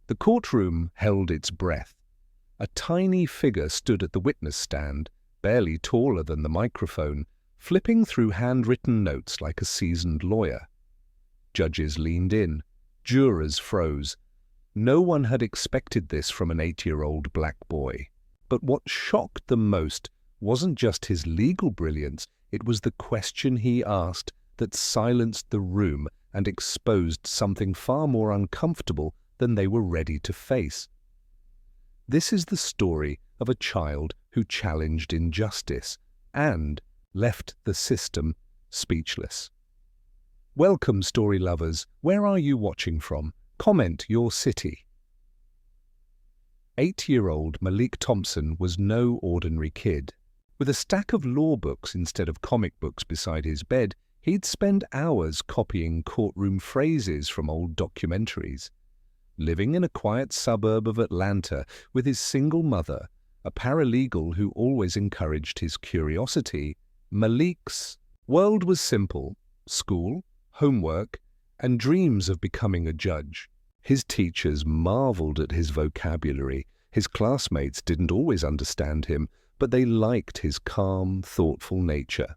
The courtroom held its breath. A tiny figure stood at the witness stand, barely taller than the microphone, flipping through handwritten notes like a seasoned lawyer. Judges leaned in. Jurors froze. No one had expected this from an 8-year-old black boy. But what shocked them most wasn't just his legal brilliance, it was the question he asked that silenced the room and exposed something far more uncomfortable than they were ready to face. This is the story of a child who challenged injustice and left the system speechless. Welcome, story lovers. Where are you watching from? Comment your city. 8-year-old Malik Thompson was no ordinary kid. With a stack of law books instead of comic books beside his bed, he'd spend hours copying courtroom phrases from old documentaries. Living in a quiet suburb of Atlanta with his single mother, a paralegal who always encouraged his curiosity, Malik's world was simple: school, homework, and dreams of becoming a judge. His teachers marveled at his vocabulary. His classmates didn't always understand him, but they liked his calm, thoughtful nature.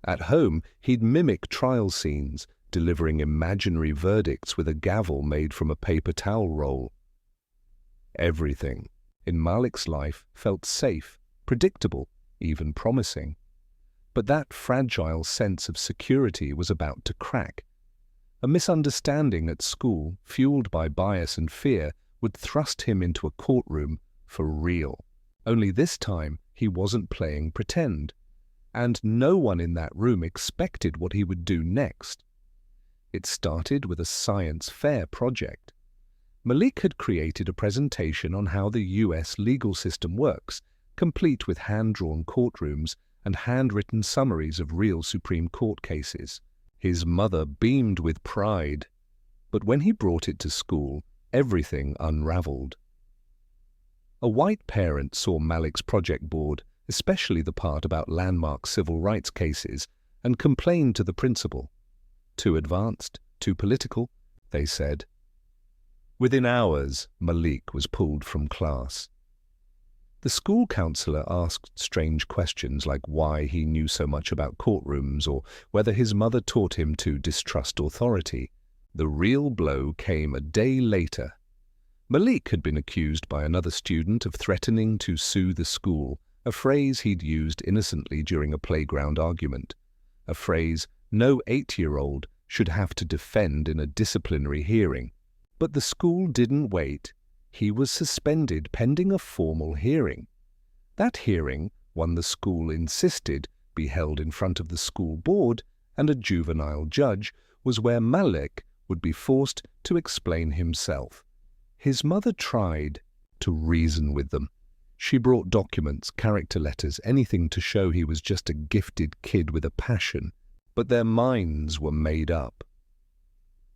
At home, he'd mimic trial scenes, delivering imaginary verdicts with a gavel made from a paper towel roll. Everything in Malik's life felt safe, predictable, even promising. But that fragile sense of security was about to crack. A misunderstanding at school, fueled by bias and fear, would thrust him into a courtroom for real. Only this time, he wasn't playing pretend. And no one in that room expected what he would do next. It started with a science fair project. Malik had created a presentation on how the US legal system works, complete with hand-drawn courtrooms and handwritten summaries of real Supreme Court cases. His mother beamed with pride, but when he brought it to school, everything unraveled. A white parent saw Malik's project board, especially the part about landmark civil rights cases, and complained to the principal. Too advanced, too political, they said. Within hours, Malik was pulled from class. The school counselor asked strange questions like why he knew so much about courtrooms or whether his mother taught him to distrust authority. The real blow came a day later. Malik had been accused by another student of threatening to sue the school, a phrase he'd used innocently during a playground argument, a phrase no 8-year-old should have to defend in a disciplinary hearing. But the school didn't wait. He was suspended pending a formal hearing. That hearing, one the school insisted be held in front of the school board and a juvenile judge, was where Malik would be forced to explain himself. His mother tried to reason with them. She brought documents, character letters, anything to show he was just a gifted kid with a passion. But their minds were made up.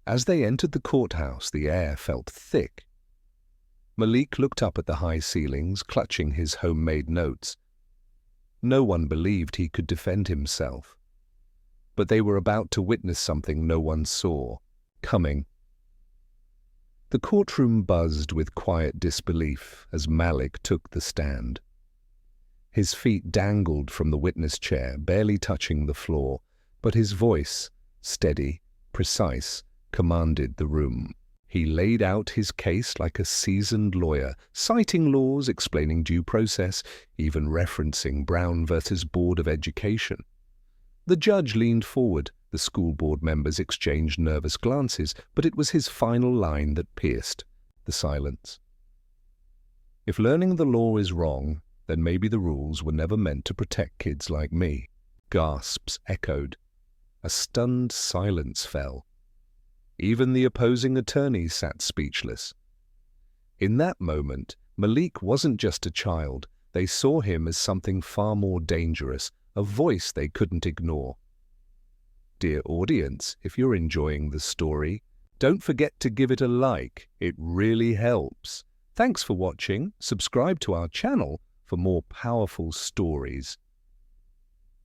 As they entered the courthouse, the air felt thick. Malik looked up at the high ceilings, clutching his homemade notes. No one believed he could defend himself. But they were about to witness something no one saw coming. The courtroom buzzed with quiet disbelief as Malik took the stand. His feet dangled from the witness chair, barely touching the floor, but his voice, steady, precise, commanded the room. He laid out his case like a seasoned lawyer, citing laws, explaining due process, even referencing Brown versus Board of Education. The judge leaned forward. The school board members exchanged nervous glances, but it was his final line that pierced the silence. If learning the law is wrong, then maybe the rules were never meant to protect kids like me. Gasps echoed. A stunned silence fell. Even the opposing attorneys sat speechless. In that moment, Malik wasn't just a child. They saw him as something far more dangerous, a voice they couldn't ignore. Dear audience, if you're enjoying the story, don't forget to give it a like. It really helps. Thanks for watching. Subscribe to our channel for more powerful stories.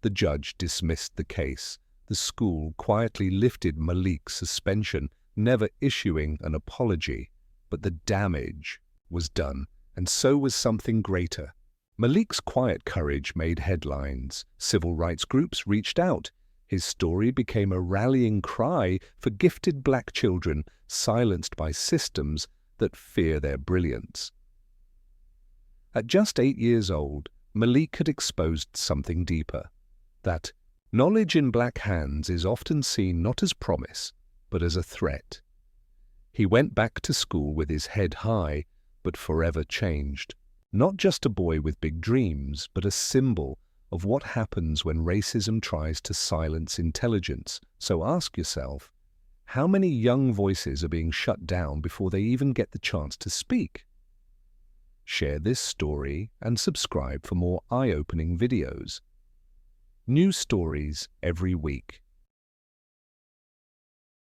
The judge dismissed the case. The school quietly lifted Malik's suspension, never issuing an apology. But the damage was done, and so was something greater. Malik's quiet courage made headlines. Civil rights groups reached out. His story became a rallying cry for gifted black children silenced by systems that fear their brilliance. At just 8 years old, Malik had exposed something deeper. That knowledge in black hands is often seen not as promise, but as a threat. He went back to school with his head high, but forever changed. Not just a boy with big dreams, but a symbol of what happens when racism tries to silence intelligence. So ask yourself, how many young voices are being shut down before they even get the chance to speak? Share this story and subscribe for more eye-opening videos. New stories every week.